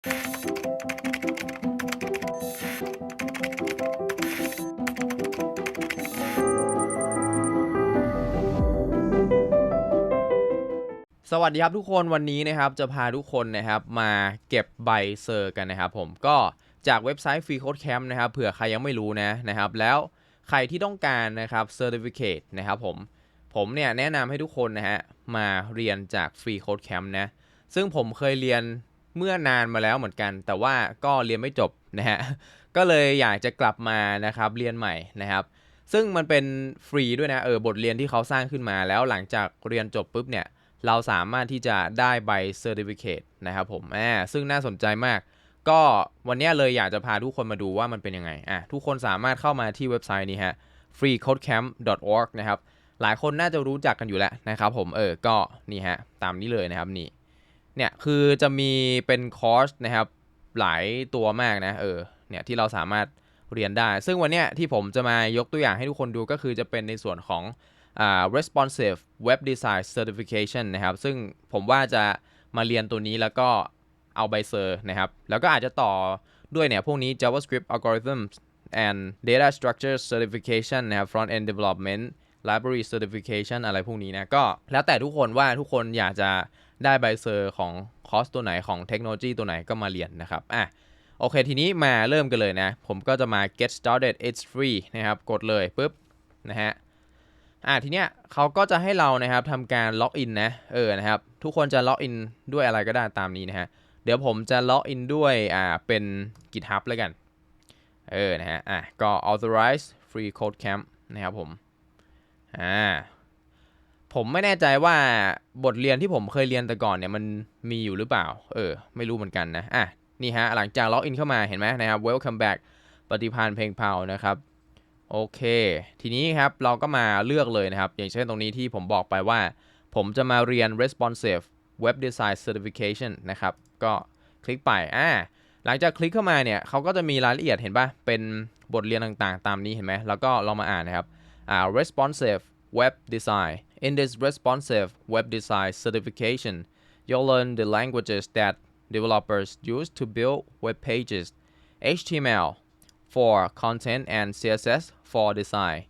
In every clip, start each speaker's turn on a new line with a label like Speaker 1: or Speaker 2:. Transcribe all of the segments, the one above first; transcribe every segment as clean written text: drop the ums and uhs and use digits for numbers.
Speaker 1: สวัสดีครับทุกคนวันนี้นะครับจะพาทุกคนนะครับมาเก็บใบเซอร์กันนะครับผมก็จากเว็บไซต์ FreeCodeCamp นะครับเผื่อใครยังไม่รู้นะครับแล้วใครที่ต้องการนะครับ Certificate นะครับผมเนี่ยแนะนำให้ทุกคนนะฮะมาเรียนจาก FreeCodeCamp นะซึ่งผมเคยเรียนเมื่อนานมาแล้วเหมือนกันแต่ว่าก็เรียนไม่จบนะฮะก็เลยอยากจะกลับมานะครับเรียนใหม่นะครับซึ่งมันเป็นฟรีด้วยนะบทเรียนที่เขาสร้างขึ้นมาแล้วหลังจากเรียนจบปุ๊บเนี่ยเราสามารถที่จะได้ใบ Certificate นะครับผมซึ่งน่าสนใจมากก็วันนี้เลยอยากจะพาทุกคนมาดูว่ามันเป็นยังไงทุกคนสามารถเข้ามาที่เว็บไซต์นี้ฮะ freecodecamp.org นะครับหลายคนน่าจะรู้จักกันอยู่แล้วนะครับผมก็นี่ฮะตามนี้เลยนะครับนี่เนี่ยคือจะมีเป็นคอร์สนะครับหลายตัวมากนะเนี่ยที่เราสามารถเรียนได้ซึ่งวันนี้ที่ผมจะมายกตัวอย่างให้ทุกคนดูก็คือจะเป็นในส่วนของresponsive web design certification นะครับซึ่งผมว่าจะมาเรียนตัวนี้แล้วก็เอาใบเซอร์นะครับแล้วก็อาจจะต่อด้วยเนี่ยพวกนี้ JavaScript algorithms and data structure certification นะครับ front end development library certification อะไรพวกนี้นะก็แล้วแต่ทุกคนว่าทุกคนอยากจะได้ใบเซอร์ของคอร์สตัวไหนของเทคโนโลยีตัวไหนก็มาเรียนนะครับโอเคทีนี้มาเริ่มกันเลยนะผมก็จะมา get started it's free นะครับกดเลยปุ๊บนะฮะทีเนี้ยเขาก็จะให้เรานะครับทำการล็อกอินนะนะครับทุกคนจะล็อกอินด้วยอะไรก็ได้ตามนี้นะฮะเดี๋ยวผมจะล็อกอินด้วยเป็น GitHub แล้วกันนะฮะก็ authorize FreeCodeCamp นะครับผมไม่แน่ใจว่าบทเรียนที่ผมเคยเรียนแต่ก่อนเนี่ยมันมีอยู่หรือเปล่าไม่รู้เหมือนกันนะนี่ฮะหลังจากล็อกอินเข้ามาเห็นไหมนะครับ welcome back ปฏิพันธ์เพลงเผานะครับโอเคทีนี้ครับเราก็มาเลือกเลยนะครับอย่างเช่นตรงนี้ที่ผมบอกไปว่าผมจะมาเรียน responsive web design certification นะครับก็คลิกไปหลังจากคลิกเข้ามาเนี่ยเขาก็จะมีรายละเอียดเห็นป่ะเป็นบทเรียนต่างๆตามนี้เห็นไหมแล้วก็ลองมาอ่านนะครับresponsive web design in this responsive web design certification you'll learn the languages that developers use to build web pages HTML for content and CSS for design.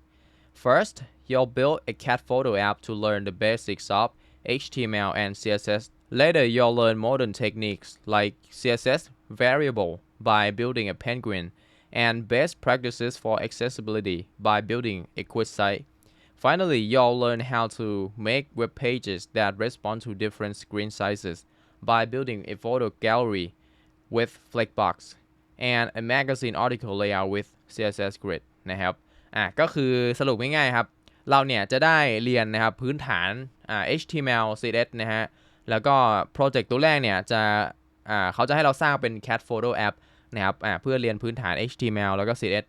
Speaker 1: First, you'll build a cat photo app to learn the basics of HTML and CSS. Later, you'll learn modern techniques like CSS variable by building a penguin and best practices for accessibility by building a quick site. Finally, you'll learn how to make web pages that respond to different screen sizes by building a photo gallery with Flexbox.and a magazine article layout with CSS grid นะครับก็คือสรุปง่ายๆครับเราเนี่ยจะได้เรียนนะครับพื้นฐานHTML CSS นะฮะแล้วก็โปรเจกต์ตัวแรกเนี่ยจะเขาจะให้เราสร้างเป็น cat photo app นะครับเพื่อเรียนพื้นฐาน HTML แล้วก็ CSS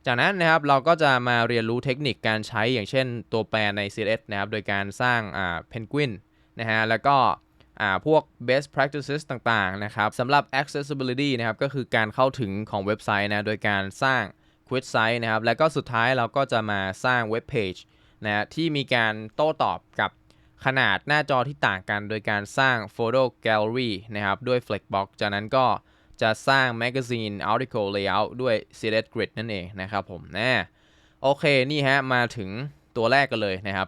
Speaker 1: จากนั้นนะครับเราก็จะมาเรียนรู้เทคนิคการใช้อย่างเช่นตัวแปรใน CSS นะครับโดยการสร้างPenguin นะฮะแล้วก็พวก best practices ต่างๆนะครับสำหรับ accessibility นะครับก็คือการเข้าถึงของเว็บไซต์นะโดยการสร้าง quick site นะครับและก็สุดท้ายเราก็จะมาสร้างเว็บเพจนะที่มีการโต้ตอบกับขนาดหน้าจอที่ต่างกันโดยการสร้าง photo gallery นะครับด้วย Flexbox จากนั้นก็จะสร้าง magazine article layout ด้วย CSS grid นั่นเองนะครับผมโอเคนี่ฮะมาถึงตัวแรกกันเลยนะครับ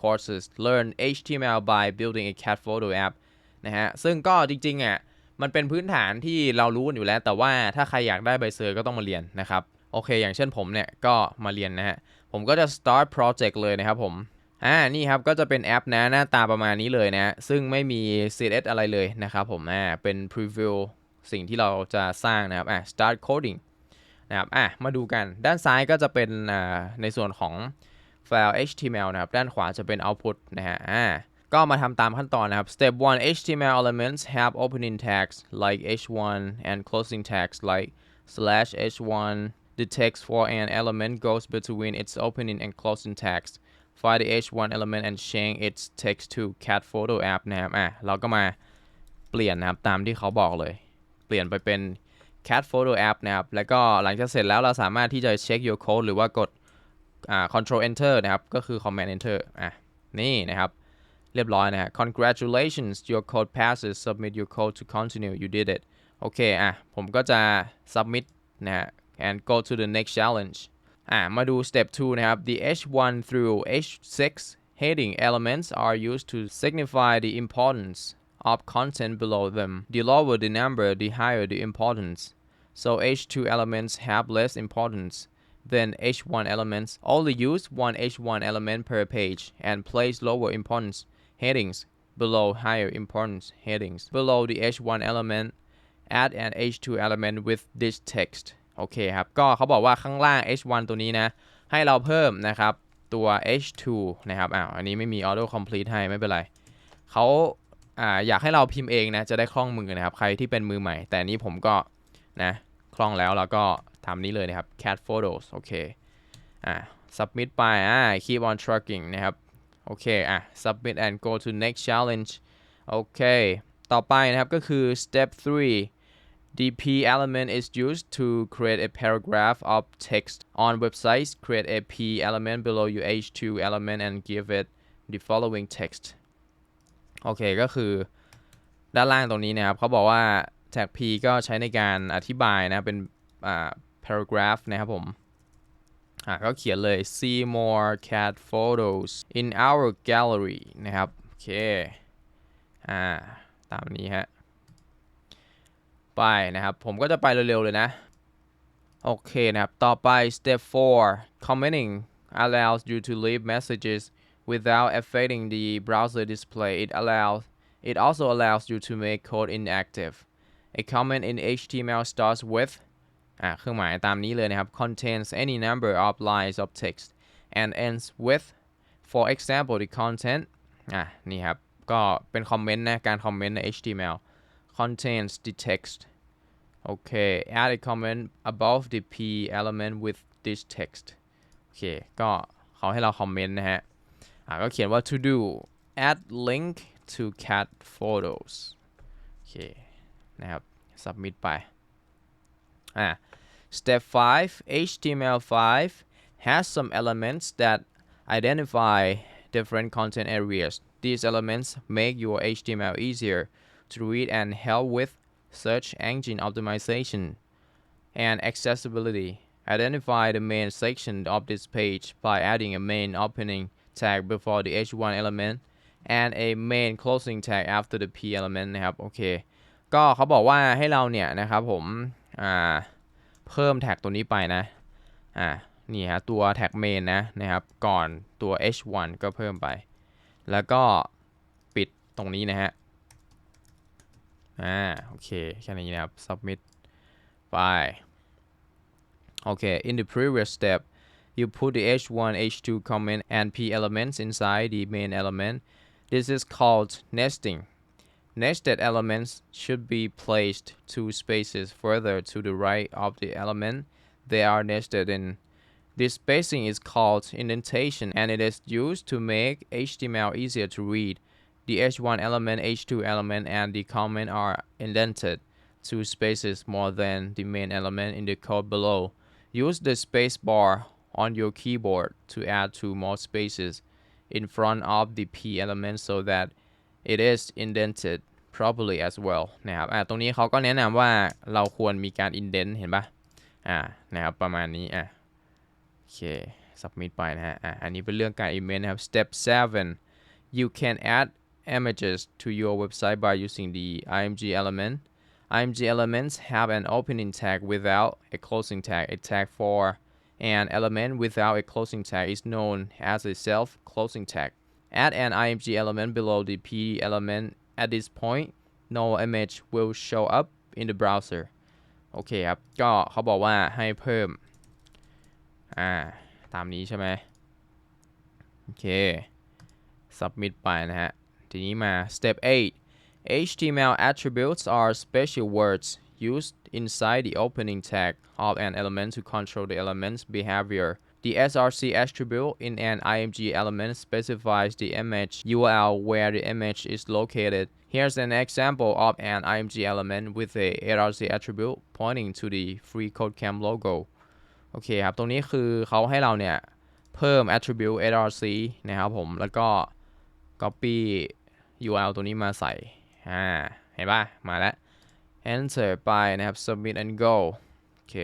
Speaker 1: courses learn HTML by building a cat photo appนะฮะซึ่งก็จริงๆมันเป็นพื้นฐานที่เรารู้กันอยู่แล้วแต่ว่าถ้าใครอยากได้ใบเซอร์ก็ต้องมาเรียนนะครับโอเคอย่างเช่นผมเนี่ยก็มาเรียนนะฮะผมก็จะ start project เลยนะครับผมนี่ครับก็จะเป็นแอปนะหน้าตาประมาณนี้เลยนะซึ่งไม่มี CSS อะไรเลยนะครับผมเป็น preview สิ่งที่เราจะสร้างนะครับstart coding นะครับมาดูกันด้านซ้ายก็จะเป็นในส่วนของไฟล์ HTML นะครับด้านขวาจะเป็น output นะฮะก็มาทำตามขั้นตอนนะครับ Step 1 HTML elements have opening tags like h1 and closing tags like /h1 the text for an element goes between its opening and closing tags find the h1 element and change its text to cat photo app นะครับเราก็มาเปลี่ยนนะครับตามที่เขาบอกเลยเปลี่ยนไปเป็น cat photo app นะครับแล้วก็หลังจากเสร็จแล้วเราสามารถที่จะเช็ค your code หรือว่ากดcontrol enter นะครับก็คือ command enter นี่นะครับเรียบร้อยนะฮะ Congratulations your code passes submit your code to continue you did it โอเคผมก็จะ submit นะฮะ and go to the next challenge มาดู step 2 นะครับ the H1 through H6 heading elements are used to signify the importance of content below them. The lower the number, the higher the importance. So H2 elements have less importance than H1 elements. Only use one H1 element per page and place lower importance headings below higher importance headings. Below the H1 element, add an H2 element with this text. โอเคครับก็เขาบอกว่าข้างล่าง H1 ตัวนี้นะให้เราเพิ่มนะครับตัว H2 นะครับอันนี้ไม่มี auto complete ให้ไม่เป็นไรเขาอยากให้เราพิมพ์เองนะจะได้คล่องมือนะครับใครที่เป็นมือใหม่แต่นี้ผมก็นะคล่องแล้วเราก็ทำนี้เลยนะครับ cat photos โอเคsubmit ไปkeep on tracking นะครับโอเคsubmit and go to next challenge โอเคต่อไปนะครับก็คือ step 3The P element is used to create a paragraph of text on websites. Create a P element below your H2 element and give it the following text. โอเคก็คือด้านล่างตรงนี้นะครับเขาบอกว่าแท็ก P ก็ใช้ในการอธิบายนะเป็นparagraph นะครับผมก็เขียนเลย see more cat photos in our gallery นะครับโอเคตามนี้ฮะไปนะครับผมก็จะไปเร็วๆเลยนะโอเคนะครับต่อไป step 4 commenting allows you to leave messages without affecting the browser display. It also allows you to make code inactive. A comment in HTML starts with เครื่องหมายตามนี้เลยนะครับ contains any number of lines of text and ends with for example the content นี่ครับก็เป็นคอมเมนต์นะการคอมเมนต์ใน HTML contains the text. Okay, add a comment above the P element with this text. โอเคก็เขาให้เราคอมเมนต์นะฮะก็เขียนว่า to do add link to cat photos. โอเคนะครับ submit ไปstep 5 HTML5 has some elements that identify different content areas. These elements make your HTML easier to read and help with search engine optimization and accessibility. Identify the main section of this page by adding a main opening tag before the H1 element and a main closing tag after the P element นะครับโอเคก็เขาบอกว่าให้เราเนี่ยนะครับผมเพิ่มแท็กตัวนี้ไปนะนี่ฮะตัวแท็ก main นะครับก่อนตัว H1 ก็เพิ่มไปแล้วก็ปิดตรงนี้นะฮะโอเคแค่นี้นะครับ submit ไปโอเค in the previous step you put the H1 H2 comment and P elements inside the main element. This is called nesting. Nested elements should be placed 2 spaces further to the right of the element they are nested in. This spacing is called indentation and it is used to make HTML easier to read.The H1 element, H2 element, and the comment are indented 2 spaces more than the main element in the code below. Use the space bar on your keyboard to add 2 more spaces in front of the P element so that it is indented properly as well นะครับตรงนี้เขาก็แนะนำว่าเราควรมีการ indent เห็นปะนะครับประมาณนี้โอเค submit ไปนะฮะอันนี้เป็นเรื่องการ indent นะครับ step 7 you can add images to your website by using the img element. Img elements have an opening tag without a closing tag. A tag for an element without a closing tag is known as a self-closing tag. Add an img element below the P element. At this point, no image will show up in the browser. โอเคครับก็เขาบอกว่าให้เพิ่มตามนี้ใช่ไหมโอเค submit ไปนะฮะทีนี้มา step 8 HTML attributes are special words used inside the opening tag of an element to control the element's behavior. The src attribute in an img element specifies the image URL where the image is located. Here's an example of an img element with a src attribute pointing to the FreeCodeCamp logo. โอเคครับตรงนี้คือเขาให้เราเนี่ยเพิ่ม attribute src นะครับผมแล้วก็ copy URL ตัวนี้มาใส่เห็นป่ะมาแล้ว enter ไปนะครับ submit and go โอเค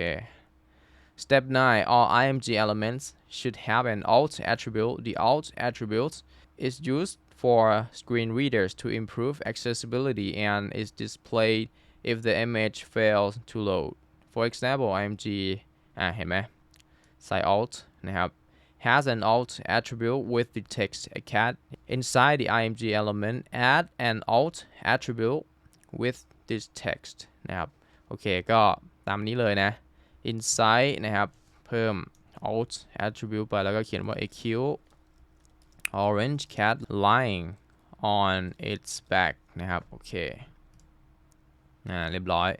Speaker 1: Step 9 all img elements should have an alt attribute the alt attribute is used for screen readers to improve accessibility and is displayed if the image fails to load for example img เห็นไหมใส่ alt นะครับ has an alt attribute with the text a cat inside the img element add an alt attribute with this text นะครับโอเคก็ตามนี้เลยนะ inside นะครับเพิ่ม alt attribute ไปแล้วก็เขียนว่า a cute orange cat lying on its back นะครับโอเคเรียบร้อย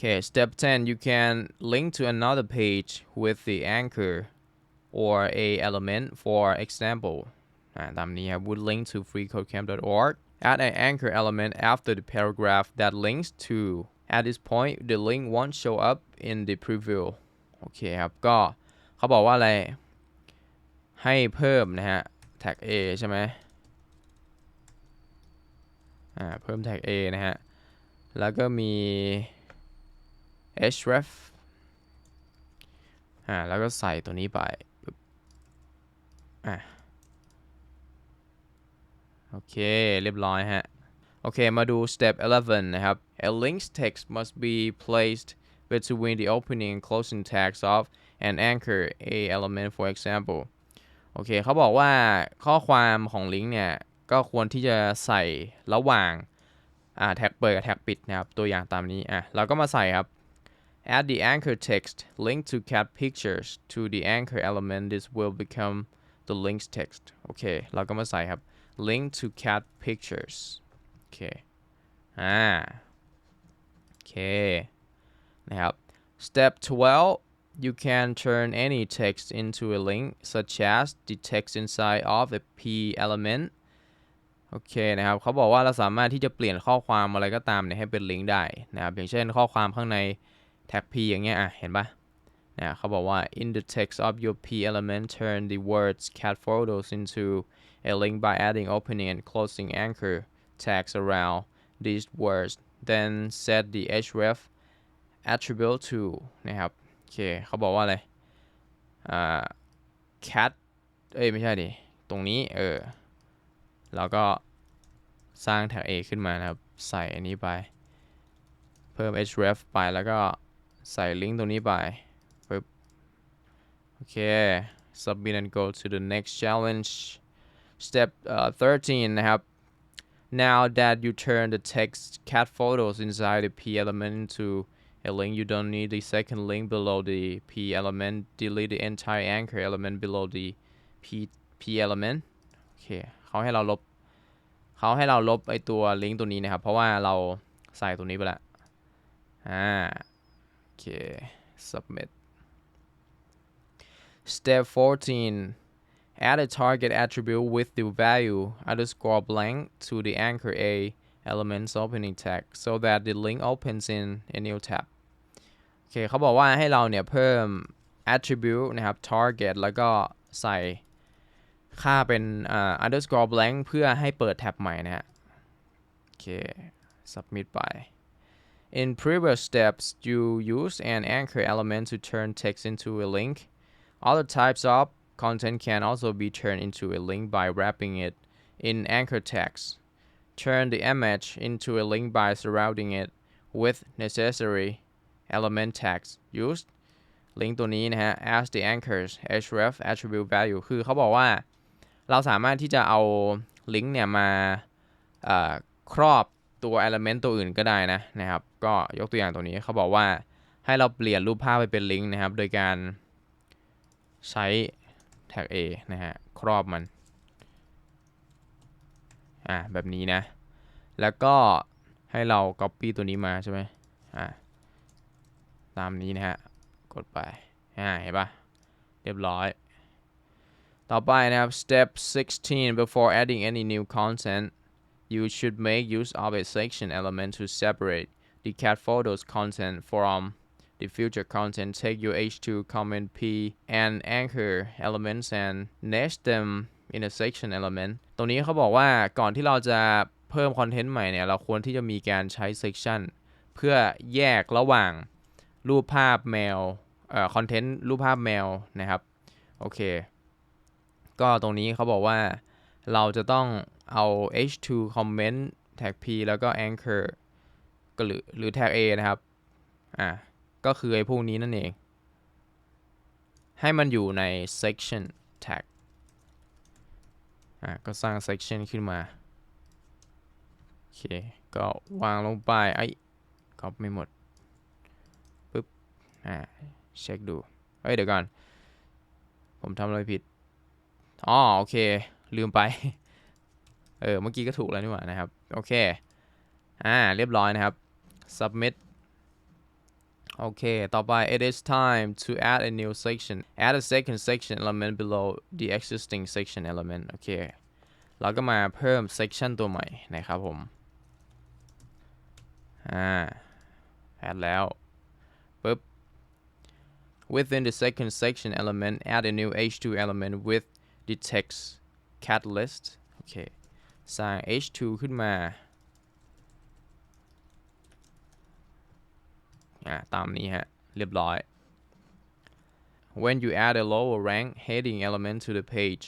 Speaker 1: Okay, step 10, you can link to another page with the anchor or a element for example ตามนี้ครับ would link to freecodecamp.org add an anchor element after the paragraph that links to at this point the link won't show up in the preview โอเคครับก็เขาบอกว่าอะไรให้เพิ่มนะฮะ tag A ใช่ไหมเพิ่ม tag A นะฮะแล้วก็มีhref แล้วก็ใส่ตัวนี้ไปโอเคเรียบร้อยฮะโอเคมาดู step 11 นะครับ a link's text must be placed between the opening and closing tags of an anchor a element for example โอเคเขาบอกว่าข้อความของลิงก์เนี่ยก็ควรที่จะใส่ระหว่างแท็กเปิดกับแท็กปิดนะครับตัวอย่างตามนี้เราก็มาใส่ครับAdd the anchor text link to cat pictures to the anchor element this will become the link's text โอเคเราก็มาใส่ครับ link to cat pictures โอเคโอเคนะครับ step 12 you can turn any text into a link such as the text inside of a p element โอเคนะครับเขาบอกว่าเราสามารถที่จะเปลี่ยนข้อความอะไรก็ตามเนี่ยให้เป็นลิงก์ได้นะครับอย่างเช่นข้อความข้างในแท็ก P อย่างเงี้ยเห็นปะเขาบอกว่า in the text of your P element turn the words cat photos into a link by adding opening and closing anchor tags around these words then set the href attribute to นะครับโอเคเขาบอกว่าอะไรcat ไม่ใช่ดิตรงนี้เราก็สร้างแท็ก A ขึ้นมานะครับใส่อันนี้ไปเพิ่ม href ไปแล้วก็ใส่ลิงก์ตรงนี้ไปปึ๊บโอเค submit and go to the next challenge step 13 นะครับ now that you turn the text cat photos inside the p element into a link you don't need the second link below the p element delete the entire anchor element below the p element โอเคเขาให้เราลบไอตัวลิงก์ตัวนี้นะครับเพราะว่าเราใส่ตัวนี้ไปแล้วOkay, submit. Step 14. Add a target attribute with the value underscore blank to the anchor A element's opening tag so that the link opens in a new tab. โอเคเขาบอกว่าให้เราเนี่ยเพิ่ม attribute นะครับ target แล้วก็ใส่ค่าเป็นunderscore blank เพื่อให้เปิดแท็บใหม่นะฮะโอเค submit ไปIn previous steps, you use an anchor element to turn text into a link. Other types of content can also be turned into a link by wrapping it in anchor tags. Turn the image into a link by surrounding it with necessary element tags used. Link ตัวนี้นะฮะ as the anchors href attribute value คือเขาบอกว่าเราสามารถที่จะเอาลิงก์เนี่ยมาครอบตัว element ตัวอื่นก็ได้นะครับก็ยกตัวอย่างตัวนี้เขาบอกว่าให้เราเปลี่ยนรูปภาพไปเป็นลิงก์นะครับโดยการใช้ tag A นะฮะครอบมันแบบนี้นะแล้วก็ให้เรา copy ตัวนี้มาใช่ไหมตามนี้นะฮะกดไปเห็นปะเรียบร้อยต่อไปนะครับ step 16 before adding any new content you should make use of a section element to separate the cat photos content from the future content. Take your h2 comment p and anchor elements and nest them in a section element ตรงนี้เขาบอกว่าก่อนที่เราจะเพิ่มคอนเทนต์ใหม่เนี่ยเราควรที่จะมีการใช้ section เพื่อแยกระหว่างรูปภาพแมวคอนเทนต์รูปภาพแมวนะครับโอเคก็ตรงนี้เขาบอกว่าเราจะต้องเอา h2 comment tag p แล้วก็ anchor หรือ tag a นะครับก็คือไอ้พวกนี้นั่นเองให้มันอยู่ใน section tag ก็สร้าง section ขึ้นมาโอเคก็วางลงไปก็ไม่หมดปึ๊บเช็คดูเดี๋ยวก่อนผมทำอะไรผิดโอเคลืมไปเมื่อกี้ก็ถูกแล้วนี่หว่านะครับโอเคเรียบร้อยนะครับ submit โอเคต่อไป it is time to add a new section add a second section element below the existing section element โอเคเราก็มาเพิ่ม section ตัวใหม่นะครับผมadd แล้วปึ๊บ within the second section element add a new h2 element with the text catalyst โอเคสร้าง h2 ขึ้นมาตามนี้ฮะเรียบร้อย when you add a lower rank heading element to the page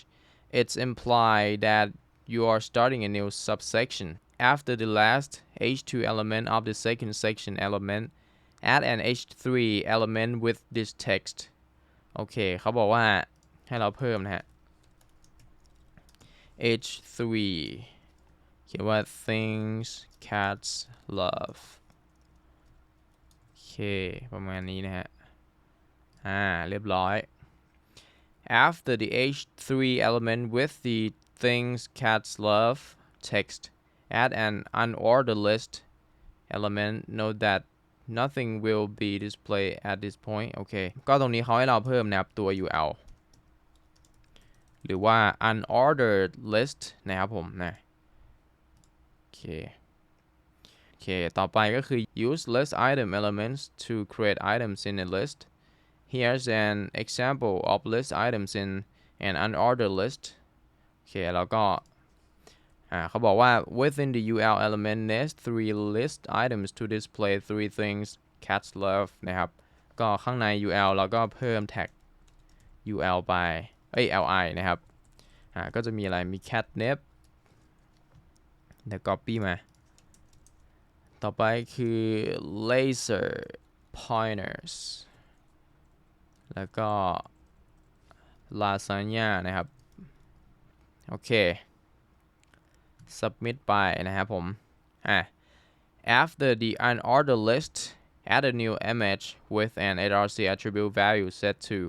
Speaker 1: it's implied that you are starting a new subsection after the last h2 element of the second section element add an h3 element with this text โอเคเขาบอกว่าให้เราเพิ่มนะฮะ h3 เขียนว่า things cats love โอเคประมาณนี้นะฮะเรียบร้อย after the h3 element with the things cats love text add an unordered list element note that nothing will be displayed at this point โอเคก็ตรงนี้เขาให้เราเพิ่มนะครับตัว UL หรือว่า unordered list นะครับผมนะโอเคต่อไปก็คือ use list item elements to create items in a list here's an example of list items in an unordered list โอเคแล้วก็เขาบอกว่า within the UL element nest 3 list items to display 3 things cats love นะครับก็ข้างใน UL เราก็เพิ่ม tag UL ไปli นะครับก็จะมีอะไรมี catnip เดี๋ยว copy มาต่อไปคือ laser pointers แล้วก็ lasagna นะครับโอเค submit ไปนะครับผมafter the unordered list add a new image with an src attribute value set to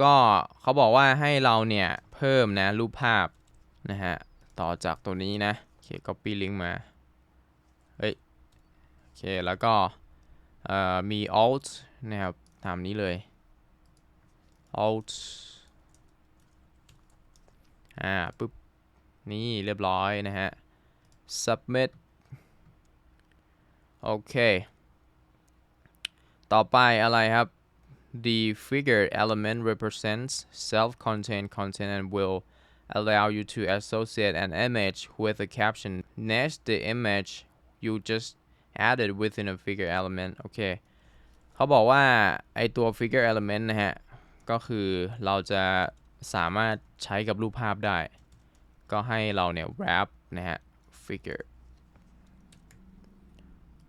Speaker 1: ก็เขาบอกว่าให้เราเนี่ยเพิ่มนะรูปภาพนะฮะต่อจากตัวนี้นะโอเค copy link มาโอเคแล้วก็มี alt นะครับตามนี้เลย alt ปึ๊บนี่เรียบร้อยนะฮะ submit โอเคต่อไปอะไรครับ the figure element represents self-contained content and will allow you to associate an image with a caption next the image you just added within a figure element โอเคเขาบอกว่าไอตัว figure element นะฮะก็คือเราจะสามารถใช้กับรูปภาพได้ก็ให้เราเนี่ย wrap นะฮะ figure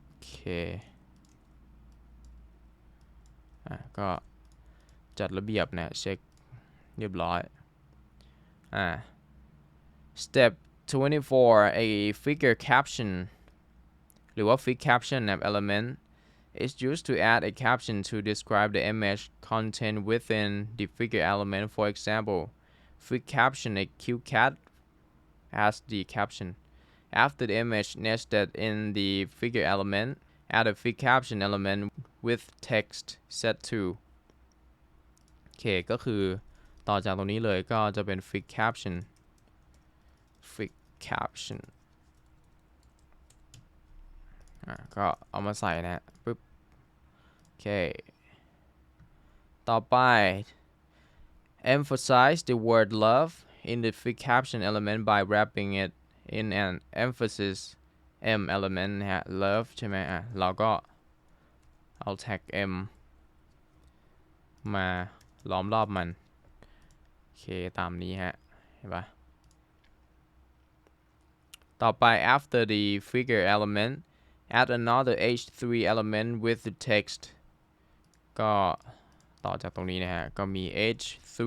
Speaker 1: โอเคก็จัดระเบียบนะเช็คเรียบร้อยstep 24 a figure caption หรือว่า fig caption element is used to add a caption to describe the image content within the figure element for example fig caption a cute cat as the caption after the image nested in the figure element add a fig caption element with text set to โอเคก็คือต่อจากตรงนี้เลยก็จะเป็น fig caption ก็เอามาใส่นะปึ๊บโอเคต่อไป emphasize the word love in the fig caption element by wrapping it in an emphasis M element นะฮะ love ใช่ไหมเราก็ เอา tag m มาล้อมรอบมันโอเคตามนี้ฮะเห็นปะต่อไป after the figure element add another h3 element with the text ก็ต่อจากตรงนี้นะฮะก็มี h3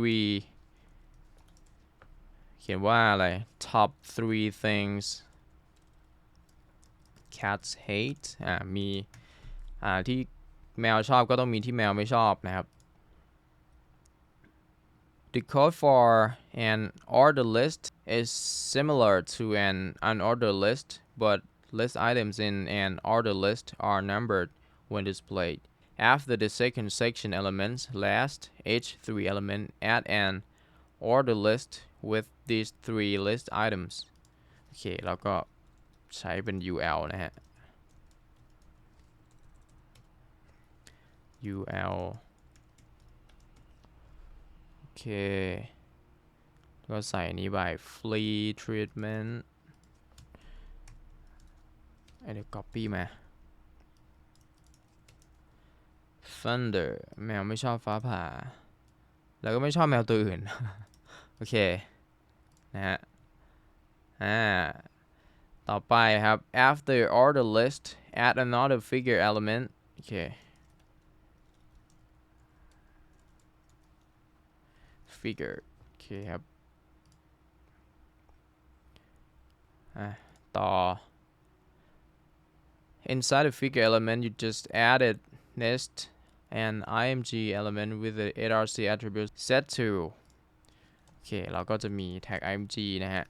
Speaker 1: เขียนว่าอะไร top 3 things cats hate มีที่แมวชอบก็ต้องมีที่แมวไม่ชอบนะครับ The code for an ordered list is similar to an unordered list, but list items in an ordered list are numbered when displayed. After the second section elements, last h3 element, add an ordered list with these 3 list items. โอเคแล้วก็ใช้เป็น ul นะฮะ ul โอเคก็ใส่นี้ไป free treatment เดี๋ยว copy มา thunder แมวไม่ชอบฟ้าผ่าแล้วก็ไม่ชอบแมวตัวอื่น โอเคนะฮะต่อไปครับ after order list add another figure element โอเค figure โอเคครับต่อ inside the figure element you just added nest an img element with the arc attribute set to โอเคเราก็จะมี tag img นะฮะ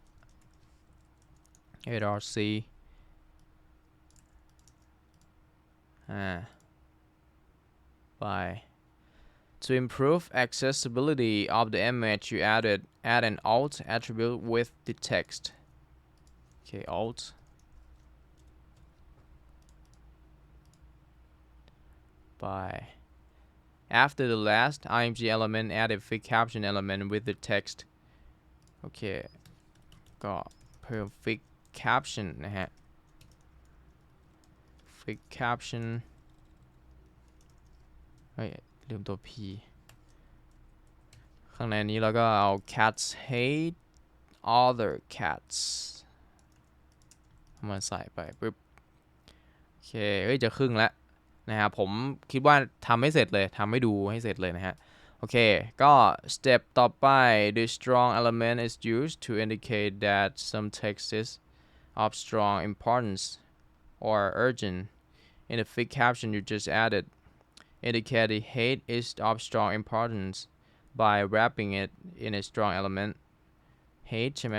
Speaker 1: arc by to improve accessibility of the image you add an alt attribute with the text okay alt by after the last img element add a fig caption element with the text โอเคก็เพิ่ม fig caption นะฮะ fig caption ลืมตัว p ข้างในนี้เราก็เอา cats hate other cats มาใส่ไปปึ๊บโอเคจะครึ่งแล้วนะครับผมคิดว่าทำให้เสร็จเลยทำให้ดูให้เสร็จเลยนะฮะโอเคก็ step ต่อไป the strong element is used to indicate that some text is of strong importance or urgent in the fig caption you just added indicate the hate is of strong importance by wrapping it in a strong element hate ใช่ไหม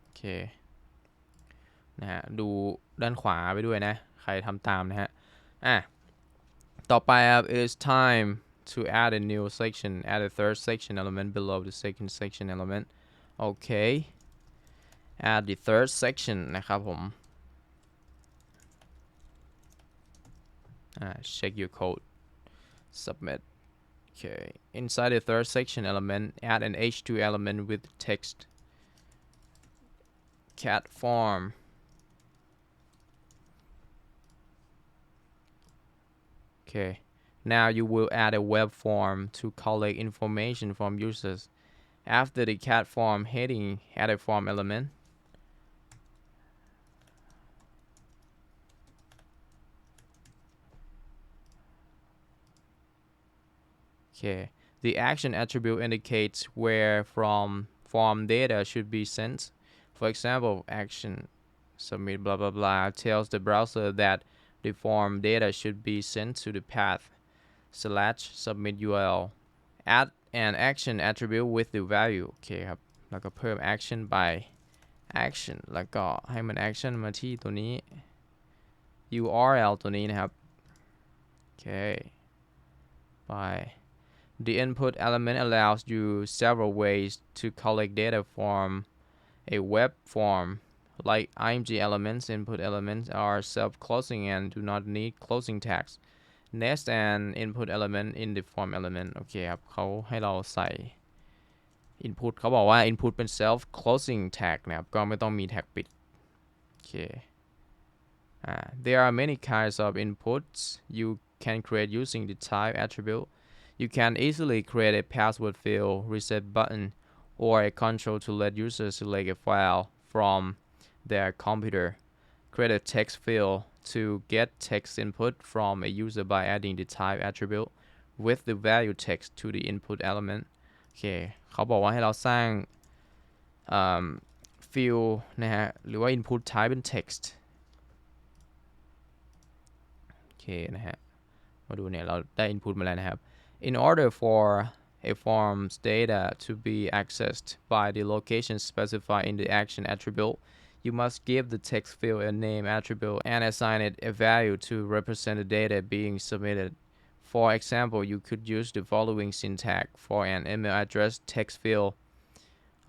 Speaker 1: โอเคนะฮะดูด้านขวาไปด้วยนะใครทำตามนะฮะต่อไปครับ it is time to add a new section add a third section element below the second section element okay add the third section นะครับผมcheck your code submit okay inside the third section element add an h2 element with text cat form okay now you will add a web form to collect information from users after the cat form heading add a form element okay the action attribute indicates where from form data should be sent for example action submit blah blah blah tells the browser that the form data should be sent to the path / submit URL add an action attribute with the value โอเคครับแล้วก็เพิ่ม action by action แล้วก็ให้มัน action มาที่ตัวนี้ URL ตัวนี้นะครับโอเค by the input element allows you several ways to collect data from a web form like img elements input elements are self-closing and do not need closing tags nest an input element in the form element โอเคครับเขาให้เราใส่ input เขาบอกว่า input เป็น self closing tag นะครับก็ไม่ต้องมี tag ปิดโอเค There are many kinds of inputs you can create using the type attribute. You can easily create a password field, reset button, or a control to let users select a file from their computer. Create a text field to get text input from a user by adding the type attribute with the value text to the input element. โอเคเขาบอกว่าให้เราสร้างfield นะฮะหรือว่า input type เป็น text โอเคนะฮะมาดูเนี่ยเราได้ input มาแล้วนะครับ In order for a form's data to be accessed by the location specified in the action attribute, you must give the text field a name attribute and assign it a value to represent the data being submitted. For example, you could use the following syntax for an email address text field.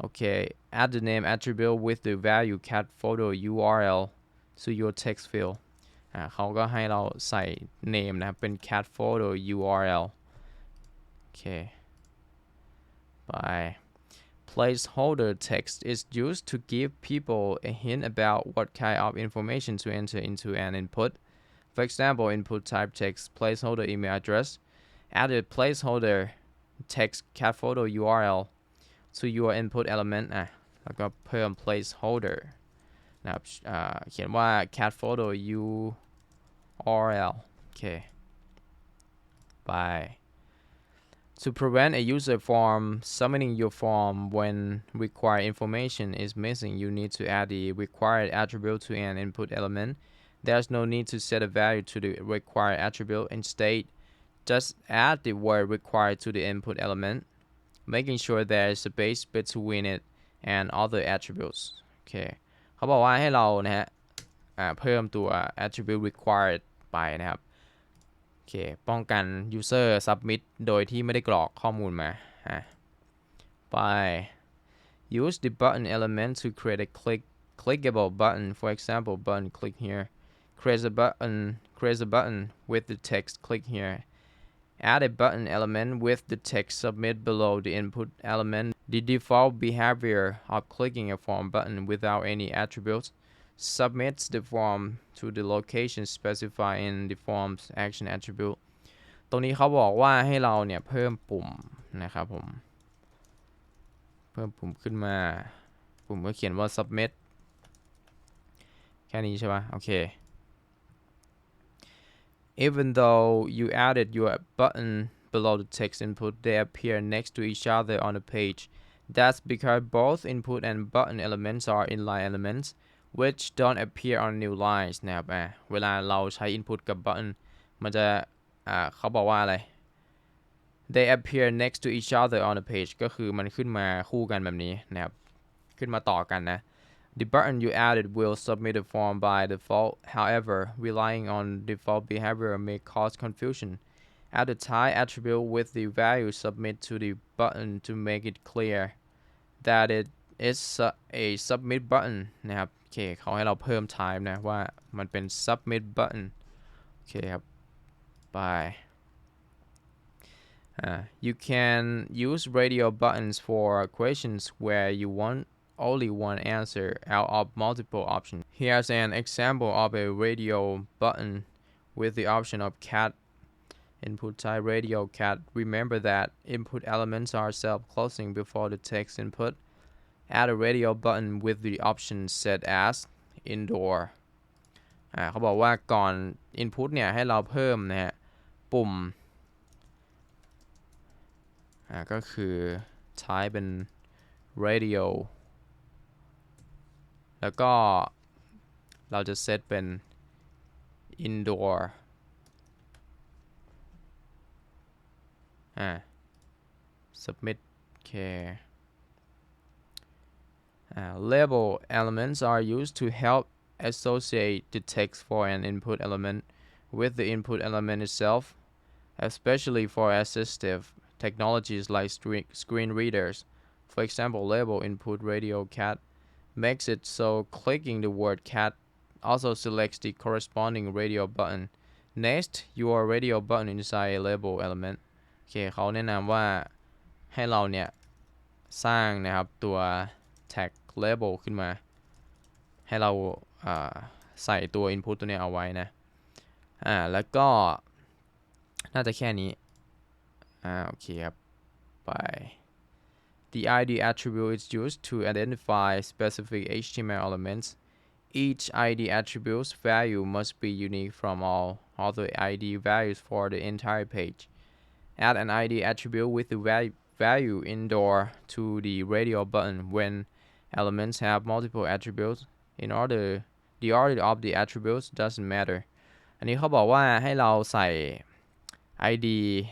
Speaker 1: Okay, add the name attribute with the value cat photo URL to your text field. เขาก็ให้เราใส่ name นะครับเป็น cat photo URL โอเค by placeholder text is used to give people a hint about what kind of information to enter into an input. For example, input type text placeholder email address. Add a placeholder text cat photo URL to your input element แล้วก็เพิ่ม placeholder นะครับเขียนว่า cat photo URL โอเค by To prevent a user from submitting your form when required information is missing, you need to add the required attribute to an input element. There's no need to set a value to the required attribute. Instead, just add the word required to the input element, making sure there is a space between it and other attributes. โอเคเขาบอกว่าให้เรานะฮะเพิ่มตัว attribute required ไปนะครับโอเคป้องกัน user submit โดยที่ไม่ได้กรอกข้อมูลมาไป use the button element to create a clickable button. For example, button click here. Create a button with the text click here. Add a button element with the text submit below the input element. The default behavior of clicking a form button without any attributes submits the form to the location specified in the form's action attribute ตรงนี้เขาบอกว่าให้เราเนี่ยเพิ่มปุ่มนะครับผมเพิ่มปุ่มขึ้นมาปุ่มก็เขียนว่า submit แค่นี้ใช่ปะโอเค Even though you added your button below the text input, they appear next to each other on the page. That's because both input and button elements are inline elements which don't appear on new lines นะครับเวลาเราใช้ input กับ button มันจะเขาบอกว่าอะไร they appear next to each other on the page ก็คือมันขึ้นมาคู่กันแบบนี้นะครับขึ้นมาต่อกันนะ The button you added will submit the form by default. However, relying on default behavior may cause confusion. Add the type attribute with the value submit to the button to make it clear that it is a submit button นะครับโอเคเขาให้เราเพิ่ม type นะว่ามันเป็น submit button โอเคครับไปYou can use radio buttons for questions where you want only one answer out of multiple options. Here's an example of a radio button with the option of cat. Input type radio cat. Remember that input elements are self-closing before the text input. Add a radio button with the option set as indoor. เขาบอกว่าก่อน input เนี่ยให้เราเพิ่มนะฮะปุ่มก็คือ type เป็น radio แล้วก็เราจะเซตเป็น indoor submit care label elements are used to help associate the text for an input element with the input element itself, especially for assistive technologies like screen readers. For example, label input radio cat makes it so clicking the word cat also selects the corresponding radio button. Next, your radio button inside a label element. โอเคเขาแนะนำว่าให้เราเนี่ยสร้างนะครับตัว tag label ขึ้นมาให้เรา ใส่ตัว input ตัวนี้เอาไว้นะแล้วก็น่าจะแค่นี้โอเคครับไป The ID attribute is used to identify specific HTML elements. Each ID attribute's value must be unique from all other ID values for the entire page. Add an ID attribute with the value indoor to the radio button when elements have multiple attributes. The order of the attributes doesn't matter. อันนี้เขาบอกว่าให้เราใส่ ID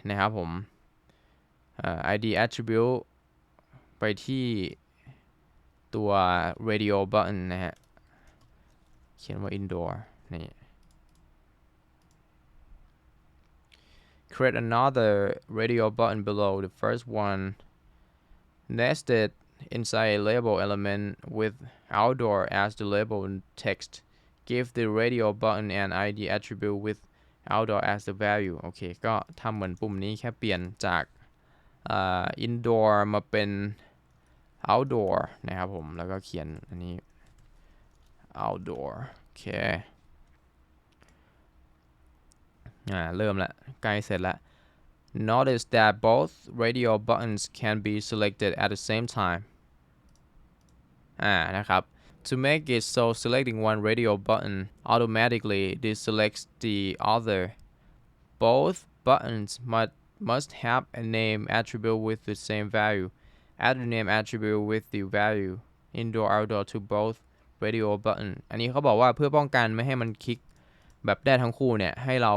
Speaker 1: นะครับผมID attribute ไปที่ตัว radio button นะฮะเขียนว่า indoor นี่ create another radio button below the first one nested inside a label element with outdoor as the label text give the radio button an ID attribute with outdoor as the value โอเคก็ทำเหมือนปุ่มนี้แค่เปลี่ยนจากindoor มาเป็น outdoor นะครับผมแล้วก็เขียนอันนี้ outdoor โอเคเริ่มละใกล้เสร็จละ Notice that both radio buttons can be selected at the same time นะครับ To make it so selecting one radio button automatically deselects the other both buttons must have a name attribute with the same value add the name attribute with the value indoor outdoor to both radio button อันนี้เขาบอกว่าเพื่อป้องกันไม่ให้มันคลิกแบบได้ทั้งคู่เนี่ยให้เรา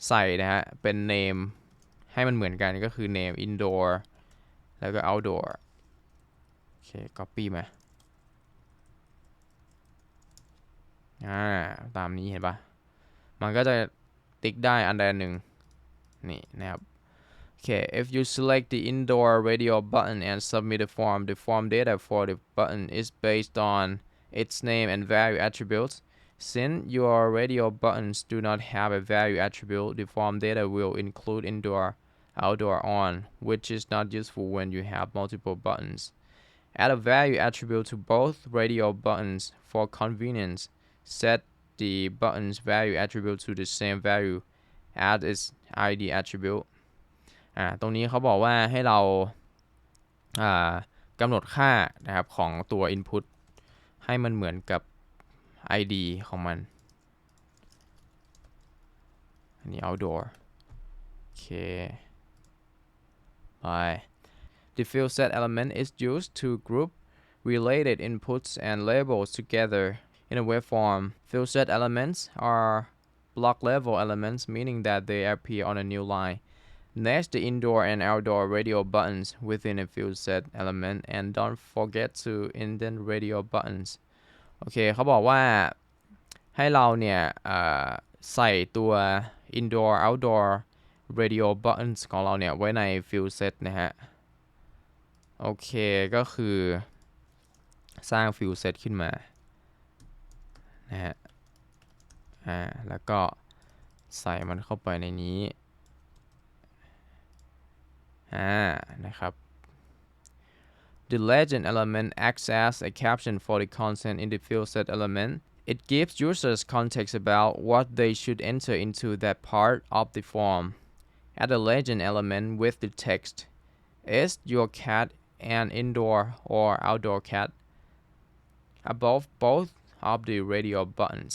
Speaker 1: ใส่นะฮะเป็น name ให้มันเหมือนกันก็คือ name indoor แล้วก็ outdoor โอเค copy มาตามนี้เห็นปะมันก็จะติ๊กได้อันใดอันหนึ่งนี่นะครับOkay, if you select the indoor radio button and submit a form, the form data for the button is based on its name and value attributes. Since your radio buttons do not have a value attribute, the form data will include indoor, outdoor on, which is not useful when you have multiple buttons. Add a value attribute to both radio buttons for convenience. Set the button's value attribute to the same value as its ID attribute.ตรงนี้เขาบอกว่าให้เรากำหนดค่านะครับของตัว input ให้มันเหมือนกับ ID ของมันอันนี้ outdoor โอเคไป The field set element is used to group related inputs and labels together in a web form. Field set elements are block level elements, meaning that they appear on a new line.Next the indoor and outdoor radio buttons within a field set element and don't forget to indent radio buttons โอเคเขาบอกว่าให้เราเนี่ยใส่ตัว indoor outdoor radio buttons ของเราเนี่ยไว้ใน field set นะฮะโอเคก็คือสร้าง field set ขึ้นมานะฮะแล้วก็ใส่มันเข้าไปในนี้นะครับ The legend element acts as a caption for the content in the field set element. It gives users context about what they should enter into that part of the form. Add a legend element with the text. Is your cat an indoor or outdoor cat? Above both of the radio buttons.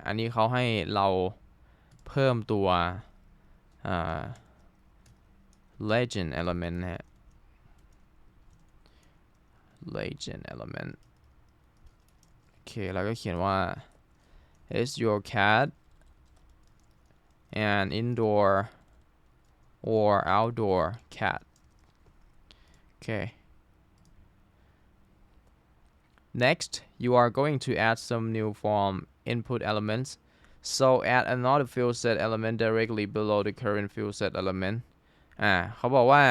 Speaker 1: อันนี้เขาให้เราเพิ่มตัวlegend element นะฮะ legend element โอเคแล้วก็เขียนว่า is your cat an indoor or outdoor cat okay next you are going to add some new form input elements so add another field set element directly below the current field set elementเขาบอกว่า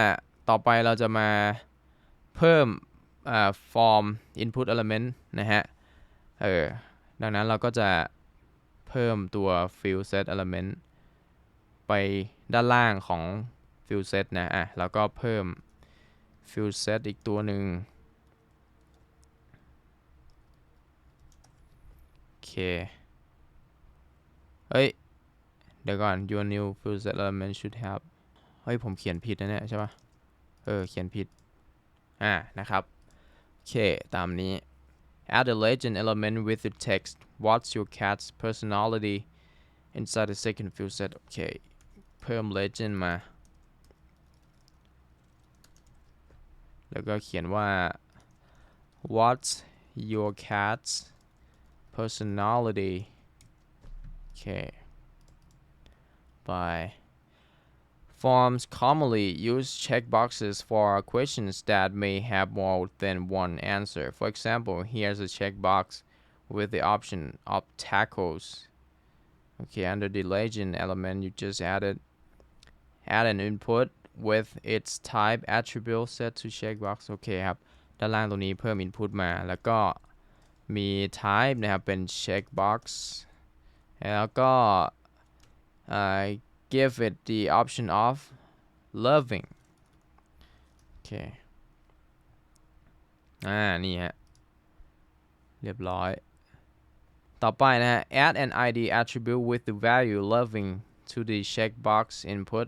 Speaker 1: ต่อไปเราจะมาเพิ่มform input element นะฮะดังนั้นเราก็จะเพิ่มตัว field set element ไปด้านล่างของ field set นะแล้วก็เพิ่ม field set อีกตัวหนึ่งโอเค เฮ้ยเดี๋ยวก่อน your new field element should have เฮ้ยผมเขียนผิดนะเนี่ยใช่ปะเขียนผิดนะครับโอเคตามนี้ add a legend element with the text what's your cat's personality inside the second field set โอเคเพิ่ม legend มาแล้วก็เขียนว่า what's your cat's personality โอเค by forms commonly use checkboxes for questions that may have more than one answer. For example, here's a checkbox with the option of tacos. Okay, under the legend element, you just add an input with its type attribute set to checkbox. โอเคครับด้านล่างตรงนี้เพิ่ม input มาแล้วก็มี type นะครับเป็น checkbox แล้วก็ give it the option of loving โอเคนี่ฮะเรียบร้อยต่อไปนะฮะ add an id attribute with the value loving to the checkbox input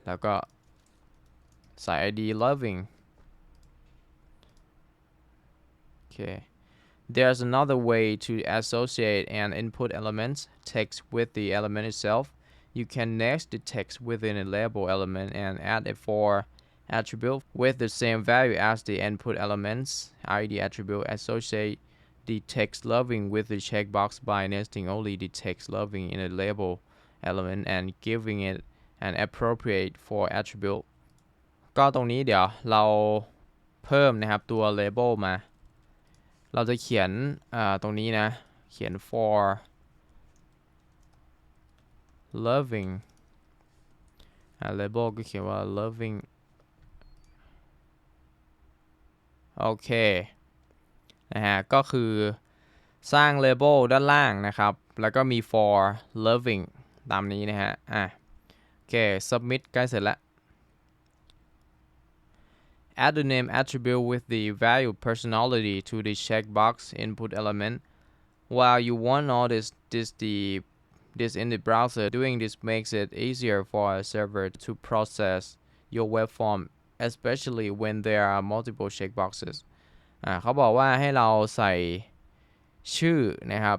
Speaker 1: แล้วก็ใส่ id loving โอเค There's another way to associate an input element text with the element itself. You can next the text within a label element and add a for attribute with the same value as the input element's id attribute. Associate the text loving with the checkbox by nesting only the text loving in a label element and giving it an appropriate for attribute. ก็ตรงนี้เดี๋ยวเราเพิ่มนะครับตัว label มาเราจะเขียนตรงนี้นะเขียน for loving label ก็เขียนว่า loving โอเคนะฮะก็คือสร้าง label ด้านล่างนะครับแล้วก็มี for loving ตามนี้นะฮะโอเค submit ใกล้เสร็จแล้วAdd the name attribute with the value personality to the checkbox input element. While you won't notice this in the browser, doing this makes it easier for a server to process your web form, especially when there are multiple checkboxes. เขาบอกว่าให้เราใส่ชื่อนะครับ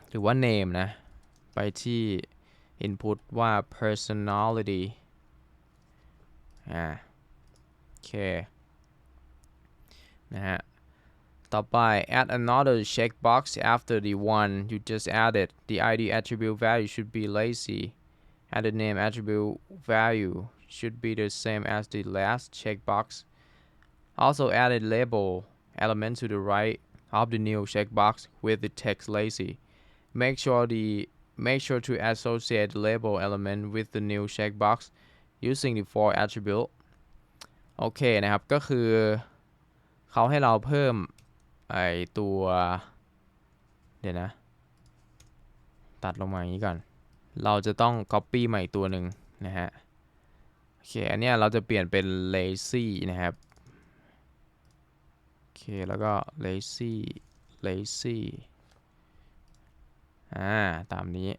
Speaker 1: หรือว่า name นะไปที่ input ว่า personality โอเคนะฮะต่อไป add another checkbox after the one you just added. The id attribute value should be lazy. Add the name attribute value should be the same as the last checkbox. Also add a label element to the right of the new checkbox with the text lazy. Make sure to associate the label element with the new checkbox using the for attribute. โอเคนะครับก็คือเขาให้เราเพิ่มตัวเดี๋ยวนะตัดลงมาอย่างนี้ก่อนเราจะต้อง copy ใหม่ตัวหนึ่งนะฮะโอเคอันเนี้ยเราจะเปลี่ยนเป็น lazy นะครับโอเคแล้วก็ lazy ตามนี้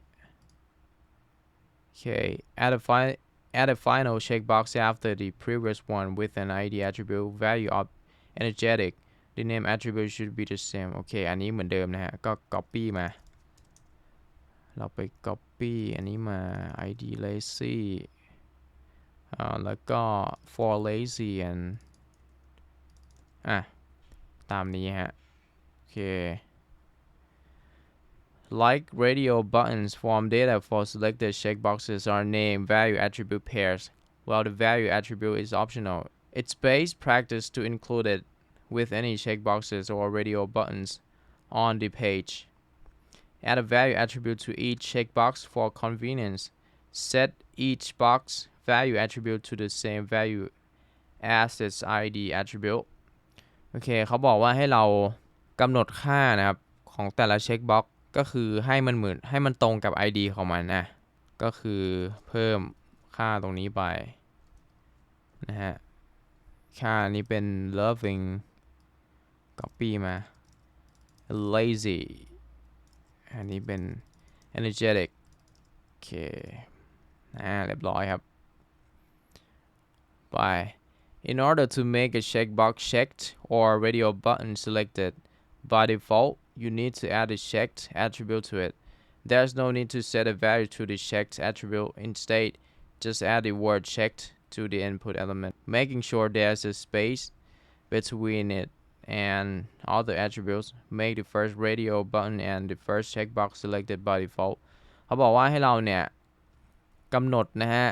Speaker 1: โอเค add a final checkbox after the previous one with an id attribute value of energetic. The name attribute should be the same. โอเคอันนี้เหมือนเดิมนะฮะก็ copy มาเราไป copy อันนี้มา id lazy แล้วก็ for lazy and ตามนี้ฮะโอเค Like radio buttons, form data for selected checkboxes are name value attribute pairs, while the value attribute is optional. It's best practice to include it with any checkboxes or radio buttons on the page. Add a value attribute to each checkbox for convenience. Set each box value attribute to the same value as its id attribute. โอเคเขาบอกว่าให้เรากำหนดค่านะครับของแต่ละเช็คบ็อกก็คือให้มันตรงกับ id ของมันนะก็คือเพิ่มค่าตรงนี้ไปนะฮะค่านี้เป็น loving copy มา lazy อันนี้เป็น energetic โอเคเรียบร้อยครับไป in order to make a checkbox checked or radio button selected by default you need to add a checked attribute to it there's no need to set a value to the checked attribute instead just add the word checked to the input element making sure there's a space between it and other attributes make the first radio button and the first checkbox selected by default เขาบอกว่าให้เราเนี่ยกำหนดนะฮะ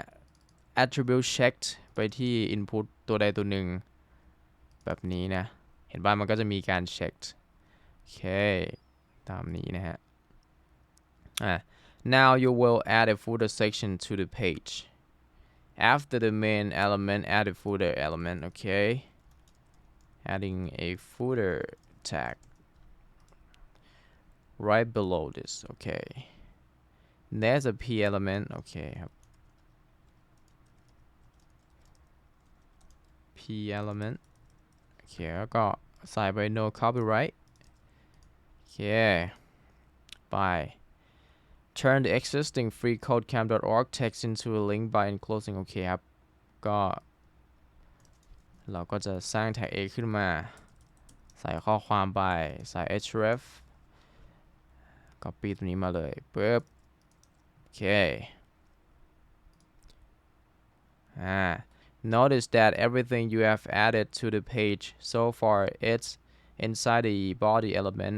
Speaker 1: attribute checked ไปที่ input ตัวใดตัวหนึ่งแบบนี้นะเห็นป่ะมันก็จะมีการ checked โอเคตามนี้นะฮะnow you will add a footer section to the page after the main element add a footer element okay adding a footer tag right below this okay there's a p element okay ครับ p element โอเคแล้วก็ใส่ไป no copyright โอเคไป turn the existing freecodecamp.org text into a link by enclosing โอเคครับก็เราก็จะสร้าง tag A ขึ้นมาใส่ข้อความไปใส่ href copy ตัวนี้มาเลยปึ๊บโอเคnotice that everything you have added to the page so far it's inside the body element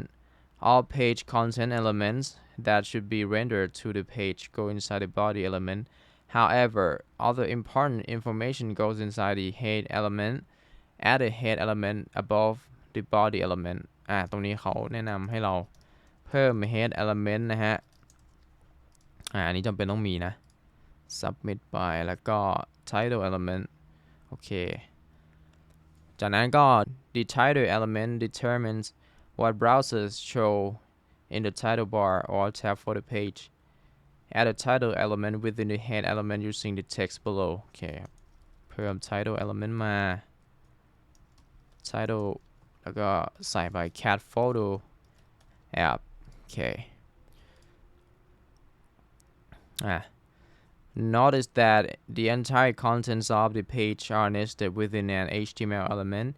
Speaker 1: all page content elements that should be rendered to the page go inside the body element however other important information goes inside the head element add a head element above the body element ตรงนี้เขาแนะนำให้เราเพิ่ม head element นะฮะอันนี้จำเป็นต้องมีนะ submit ไปแล้วก็ title element โอเคจากนั้นก็ the title element determines what browsers show in the title bar or tab for the page add a title element within the head element using the text below โอเคเพิ่ม title element มา title แล้วก็ใส่ไป cat photo app โอเคNotice that the entire contents of the page are nested within an HTML element.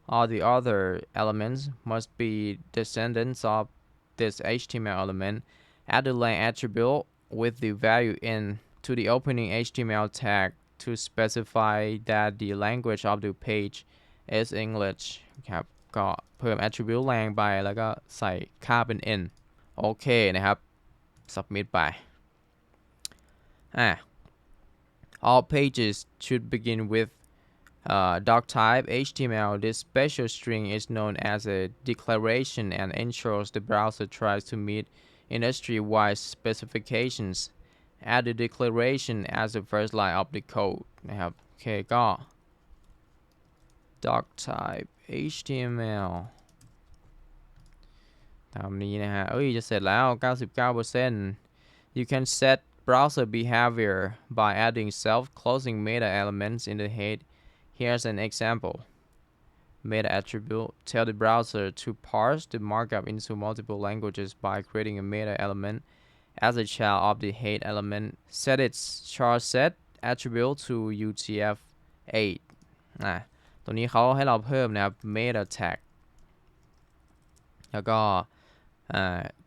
Speaker 1: All the other elements must be descendants of this HTML element. Add the lang attribute with the value in to the opening HTML tag to specify that the language of the page is English ครับก็เพิ่ม attribute lang ไปแล้วก็ใส่ค่าเป็น n โอเคนะครับ submit ไปall pages should begin with doc type HTML. This special string is known as a declaration and ensures the browser tries to meet industry-wide specifications. Add the declaration as the first line of the code นะครับโอเคก็ doc type HTML ตามนี้นะฮะจะเสร็จแล้ว 99% You can set browser behavior by adding self-closing meta elements in the head. Here's an example. Meta attribute tell the browser to parse the markup into multiple languages by creating a meta element as a child of the head element. Set its char set attribute to UTF-8. ตัวนี้เขาให้เราเพิ่มนะครับ meta tag แล้วก็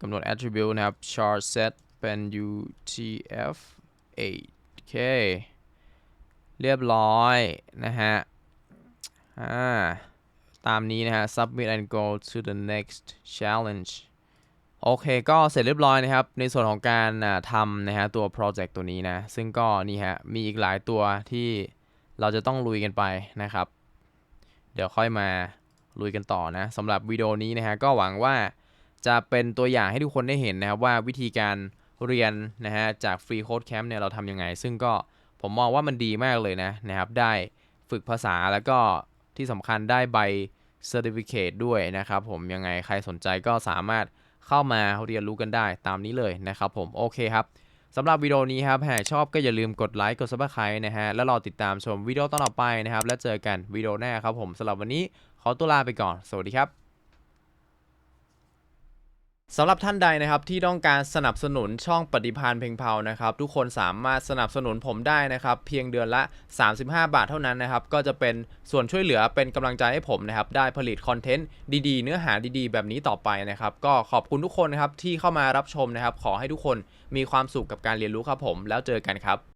Speaker 1: กำหนด attribute นะครับ char setเป็น UTF-8 โอเคเรียบร้อยนะฮะตามนี้นะฮะ submit and go to the next challenge โอเคก็เสร็จเรียบร้อยนะครับในส่วนของการทำนะฮะตัว project ตัวนี้นะซึ่งก็นี่ฮะมีอีกหลายตัวที่เราจะต้องลุยกันไปนะครับเดี๋ยวค่อยมาลุยกันต่อนะสำหรับวิดีโอนี้นะฮะก็หวังว่าจะเป็นตัวอย่างให้ทุกคนได้เห็นนะครับว่าวิธีการเรียนนะฮะจาก FreeCodeCamp เนี่ยเราทำยังไงซึ่งก็ผมมองว่ามันดีมากเลยนะครับได้ฝึกภาษาแล้วก็ที่สำคัญได้ใบ Certificate ด้วยนะครับผมยังไงใครสนใจก็สามารถเข้ามาเรียนรู้กันได้ตามนี้เลยนะครับผมโอเคครับสำหรับวิดีโอนี้ครับหากชอบก็อย่าลืมกดไลค์กด Subscribe นะฮะแล้วรอติดตามชมวิดีโอต่อไปนะครับแล้วเจอกันวิดีโอหน้าครับผมสำหรับวันนี้ขอตัวลาไปก่อนสวัสดีครับ สำหรับท่านใดนะครับที่ต้องการสนับสนุนช่องปฏิภาณเพลงเผานะครับทุกคนสามารถสนับสนุนผมได้นะครับเพียงเดือนละ35 บาทเท่านั้นนะครับก็จะเป็นส่วนช่วยเหลือเป็นกำลังใจให้ผมนะครับได้ผลิตคอนเทนต์ดีๆเนื้อหาดีๆแบบนี้ต่อไปนะครับก็ขอบคุณทุกคนนะครับที่เข้ามารับชมนะครับขอให้ทุกคนมีความสุขกับการเรียนรู้ครับผมแล้วเจอกันครับ